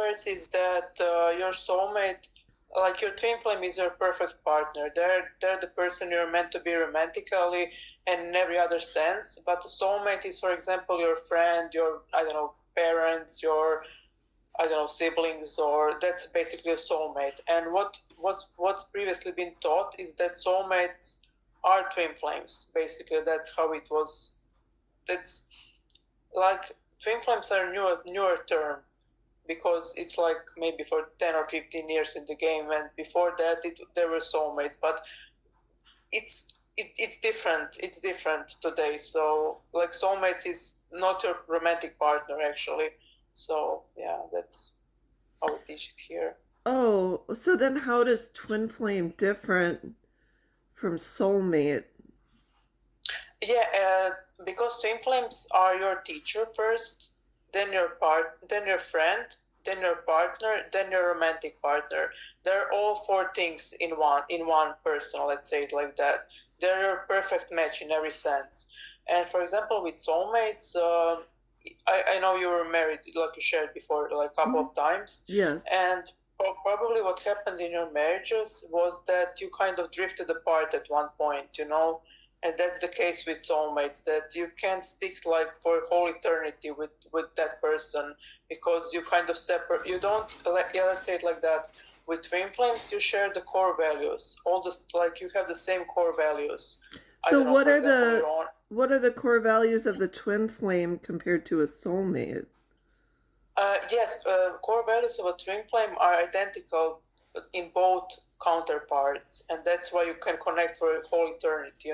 universe is that your soulmate, like your twin flame, is your perfect partner. They're the person you're meant to be romantically and in every other sense. But the soulmate is, for example, your friend, your, I don't know, parents, your, I don't know, siblings, or that's basically a soulmate. And what's previously been taught is that soulmates are twin flames. Basically, that's how it was. That's like twin flames are newer term because it's like maybe for 10 or 15 years in the game, and before that there were soulmates, but it's different. It's different today. So like soulmates is not your romantic partner actually. So yeah, that's how we teach it here. Oh, so then how does twin flame different from soulmate? Yeah, because twin flames are your teacher first, then your friend, then your partner, then your romantic partner. They're all four things in one person. Let's say it like that. They're your perfect match in every sense. And for example, with soulmates, I know you were married, like you shared before, like a couple Mhm. of times, Yes. and probably what happened in your marriages was that you kind of drifted apart at one point, and that's the case with soulmates, that you can't stick like for a whole eternity with that person because you kind of separate. You don't like, yeah, let's say it like that. With twin flames, you share the core values. All this, like you have the same core values. I So don't know, what for are example, your the own. what are the core values of the twin flame compared to a soulmate? Yes, core values of a twin flame are identical in both counterparts, and that's why you can connect for a whole eternity.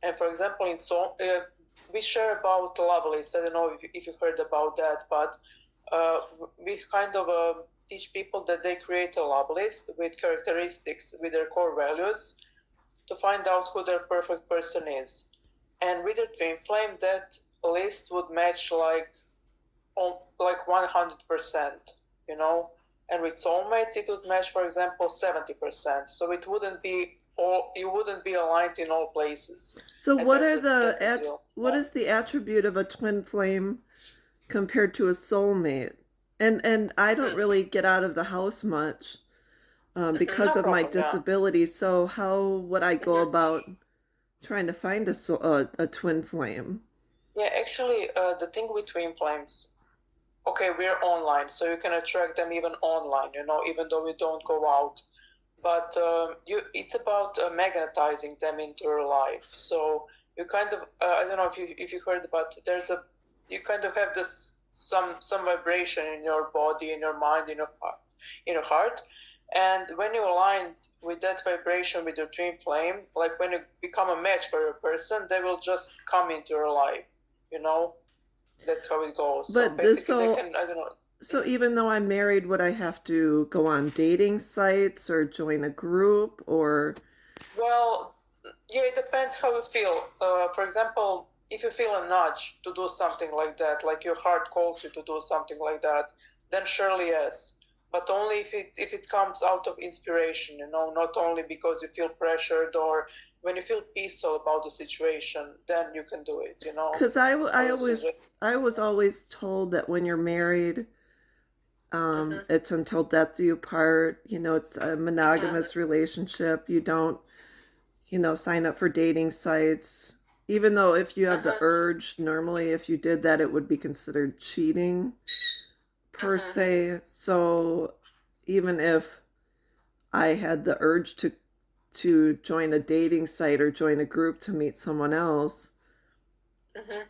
And for example, we share about Lovelace. I don't know if you heard about that, but uh, we kind of teach people that they create a love list with characteristics with their core values to find out who their perfect person is. And with a twin flame, that list would match on like 100%, you know. And with soulmates, it would match, for example, 70%. So it wouldn't be all. You wouldn't be aligned in all places, So and that's the deal. what Yeah. is the attribute of a twin flame compared to a soulmate? And I don't Hmm. really get out of the house much because No of my problem. Yeah. disability. So how would I go Hmm. about trying to find a twin flame? Yeah. Actually, the thing with twin flames. Okay, we're online, so you can attract them even online. Even though we don't go out. But it's about magnetizing them into your life. So you kind of I don't know if you heard, but you kind of have this some vibration in your body, in your mind, in your heart, and when you align with that vibration with your twin flame, like when you become a match for a person, they will just come into your life. You know, that's how it goes. So But this basically, they so can, I don't know. so even though I'm married, would I have to go on dating sites or join a group or Well, yeah, it depends how you feel. For example, if you feel a nudge to do something like that, like your heart calls you to do something like that, then surely yes. But only if it comes out of inspiration, not only because you feel pressured or when you feel peaceful about the situation, then you can do it. because I would suggest. I was always told that when you're married, Mm-hmm, it's until death do you part. You know, it's a mm-hmm, monogamous relationship. You don't, sign up for dating sites. Even though if you have the mm-hmm, urge, normally if you did that, it would be considered cheating per mm-hmm, se. So even if I had the urge to join a dating site or join a group to meet someone else, mm-hmm,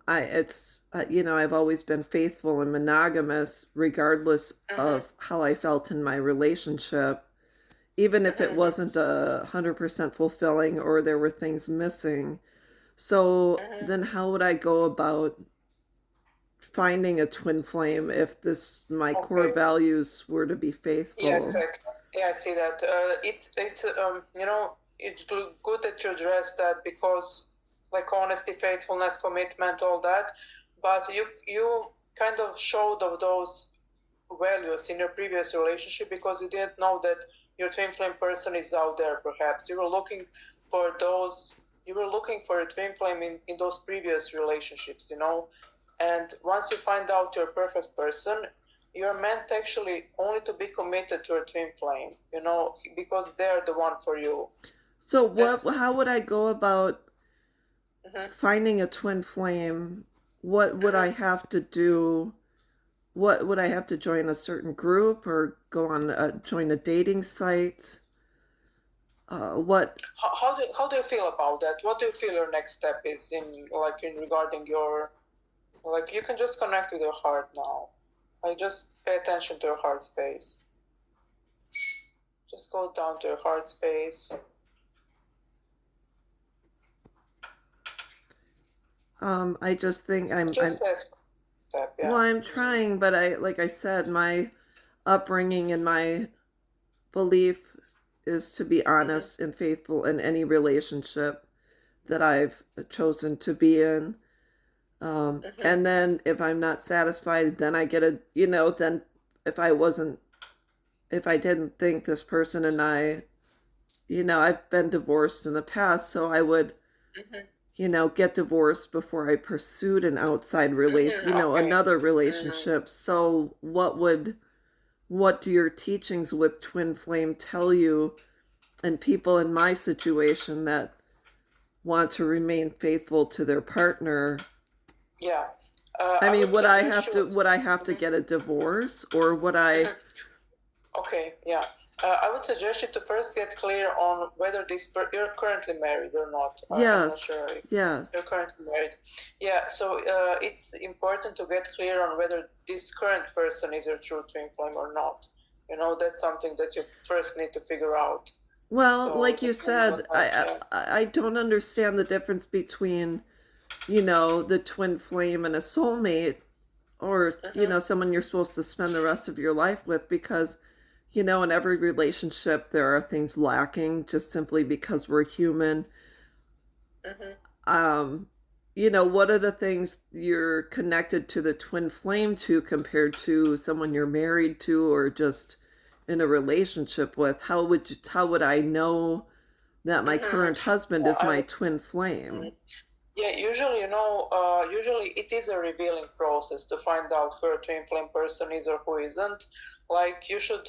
I it's I've always been faithful and monogamous regardless mm-hmm, of how I felt in my relationship, even if it mm-hmm, wasn't 100% fulfilling or there were things missing. So mm-hmm. then how would I go about finding a twin flame if this my core Okay. values were to be Yeah, faithful? exactly. Yeah, I see that. It's good that you address that because, like honesty, faithfulness, commitment, all that. But you kind of showed of those values in your previous relationship because you didn't know that your twin flame person is out there. Perhaps you were looking for those. You were looking for a twin flame in those previous relationships. And once you find out your perfect person, you're meant actually only to be committed to a twin flame, because they're the one for you. So That's how would I go about mhm, finding a twin flame? What would I mhm. have to do? What would I have to join a certain group or go on join a dating site? What How do you feel about that? What do you feel your next step is in regarding your, like, you can just connect with your heart now. Like, just pay attention to your heart space. Just go down to your heart space. I just think I'm Just says step, well, yeah. I'm trying, but I like I said, my upbringing and my belief is to be Mm-hmm, honest and faithful in any relationship that I've chosen to be in. mm-hmm, And then if I'm not satisfied, then I get then if if I didn't think this person and I've been divorced in the past, so I would, mm-hmm, get divorced before I pursued an outside mm-hmm. Okay. another Mm-hmm. relationship. So what do your teachings with twin flame tell you and people in my situation that want to remain faithful to their partner? Yeah. I I mean, would suggest you. would I have to Mhm, get a divorce or would I mhm. Okay, yeah. I would suggest you to first get clear on whether you're currently married or not. I'm not Yes, sure if yes. you're currently married. Yeah, so it's important to get clear on whether this current person is your true twin flame or not. That's something that you first need to figure out. Well, So like you depending on said, that, yeah. I don't understand the difference between, the twin flame and a soulmate or, Mm-hmm, someone you're supposed to spend the rest of your life with because, in every relationship there are things lacking just simply because we're human. mm-hmm. Um, what are the things you're connected to the twin flame to compared to someone you're married to or just in a relationship with? How would I know that my Mm-hmm. current husband Yeah, is I my would. twin Mm. flame? Yeah, usually it is a revealing process to find out who a twin flame person is or who isn't. Like, you should,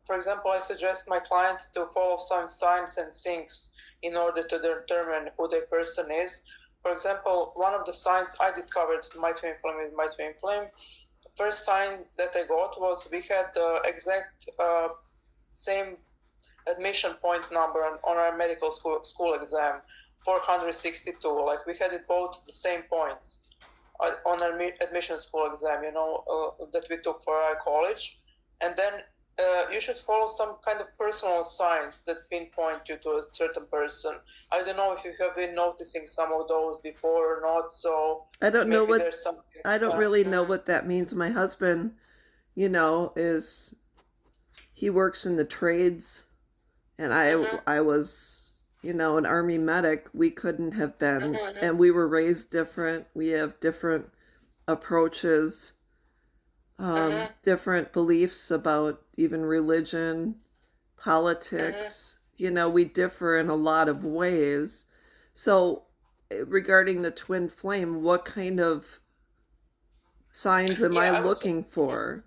for example, I suggest my clients to follow some signs and syncs in order to determine who the person is. For example, one of the signs I discovered my twin flame is my twin flame. First sign that I got was we had the exact same admission point number on our medical school exam, 462. Like, we had it both the same points on our admission school exam, that we took for our college. And then you should follow some kind of personal signs that pinpoint you to a certain person. I don't know if you have been noticing some of those before or not. So I don't know maybe what there's something. I don't Yeah. really know Mm-hmm. what that means. My husband, is he works in the trades and Mm-hmm. I was, an army medic. We couldn't have been Mm-hmm. and we were raised different. We have different approaches, Mm-hmm. different beliefs about even religion, Mm-hmm. politics. We differ in a lot of ways. So, regarding the twin flame, what kind of signs am I Yeah, I would. looking for?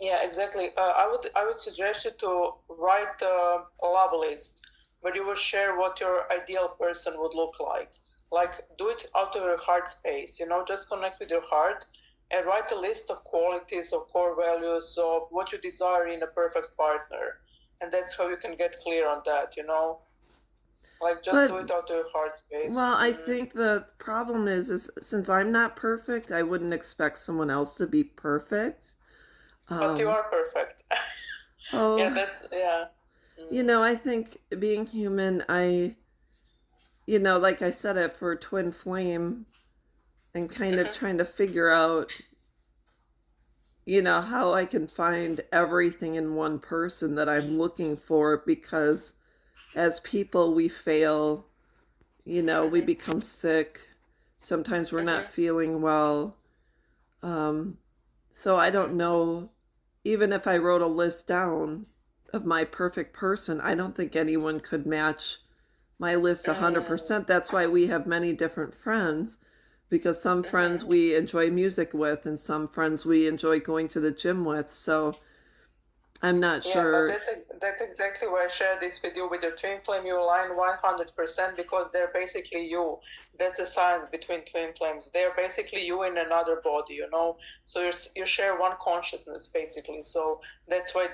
Yeah, exactly. I would suggest you to write a love list where you will share what your ideal person would look like. Like, do it out of your heart space. Just connect with your heart and write a list of qualities or core values of what you desire in a perfect partner. And that's how you can get clear on that. Like, just But do it out of your heart space. well, I Mm. think the problem is since I'm not perfect, I wouldn't expect someone else to be perfect. But you Um, are perfect. Yeah, oh, that's yeah. Mm. I think being human, like I said it for twin flame and kind of Mm-hmm. trying to figure out, how I can find everything in one person that I'm looking for because as people we fail, we Mm-hmm. become sick. Sometimes we're not Mm-hmm. feeling well. Um, so I don't know, even if I wrote a list down of my perfect person, I don't think anyone could match my list Mm-hmm. 100%. That's why we have many different friends because some friends Mm-hmm. we enjoy music with and some friends we enjoy going to the gym with. So I'm not Yeah, but sure. that's exactly why I share this with you. With your twin flame, you align 100% because they're basically you. That's the science between twin flames. They're basically you in another body, you know. So you share one consciousness basically. So that's why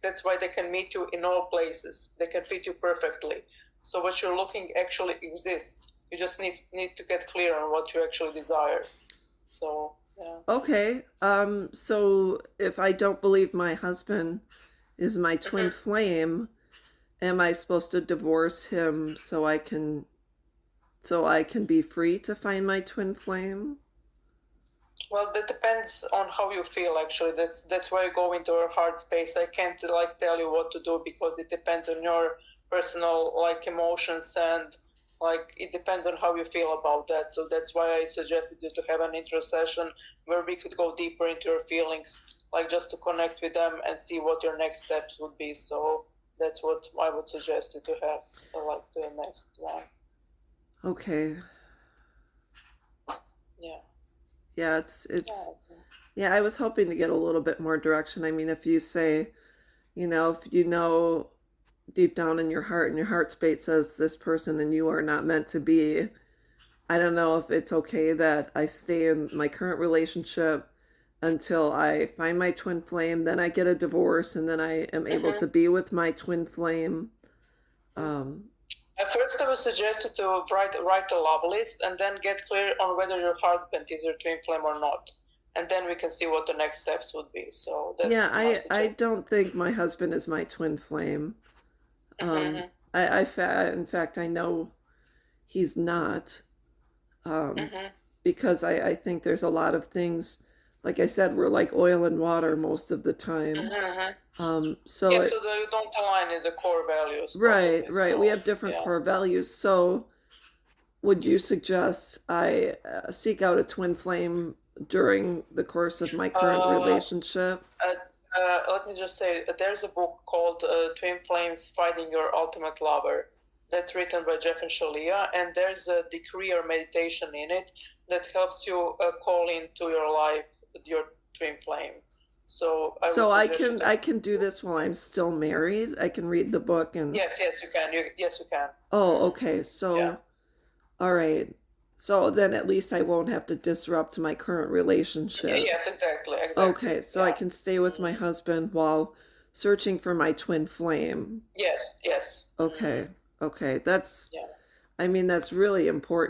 that's why they can meet you in all places. They can fit you perfectly. So what you're looking actually exists. You just need to get clear on what you actually desire. So yeah. Okay, so if I don't believe my husband is my twin Mm-hmm. flame, am I supposed to divorce him so I can be free to find my twin flame? Well, that depends on how you feel. Actually, that's why you go into your heart space. I can't like tell you what to do because it depends on your personal like emotions and like it depends on how you feel about that. So that's why I suggested you to have an intro session where we could go deeper into your feelings, like just to connect with them and see what your next steps would be. So that's what I would suggest you to have, like the next one. Okay. Yeah. Yeah, it's Yeah. yeah, I was hoping to get a little bit more direction. I mean, if you say, if you know deep down in your heart and your heart space says this person and you are not meant to be, I don't know if it's okay that I stay in my current relationship until I find my twin flame, then I get a divorce, and then I am able to Mm-hmm. be with my twin flame. Um, At first, I would suggest you to write a love list and then get clear on whether your husband is your twin flame or not, and then we can see what the next steps would be. So yeah, that's my I suggestion. don't think my husband is my twin flame. Um, Mm-hmm. in fact, I know he's not. Um, Mm-hmm. because I think there's a lot of things, like I said, we're like oil and water most of the time. Mm-hmm. So Yeah, it, so that you don't align in the core values right, probably. right. We So have different yeah. core values. So would you suggest I seek out a twin flame during the course of my current Uh, relationship? uh, Let me just say, there's a book called Twin Flames: Finding Your Ultimate Lover. That's written by Jeff and Shalia, and there's a decree or meditation in it that helps you call into your life your twin flame. So I would So suggest you to. I can do this while I'm still married. I can read the book and Yes, yes, you can. Yes, you can. oh, Mm-hmm. okay. Yeah. So all right. So then at least I won't have to disrupt my current relationship. Yes, exactly, exactly. Okay, so I Yeah. can stay with my Mm. husband while searching for my twin flame. Yes, yes. Mm-hmm. Okay, okay. That's, Yeah. I mean, that's really important.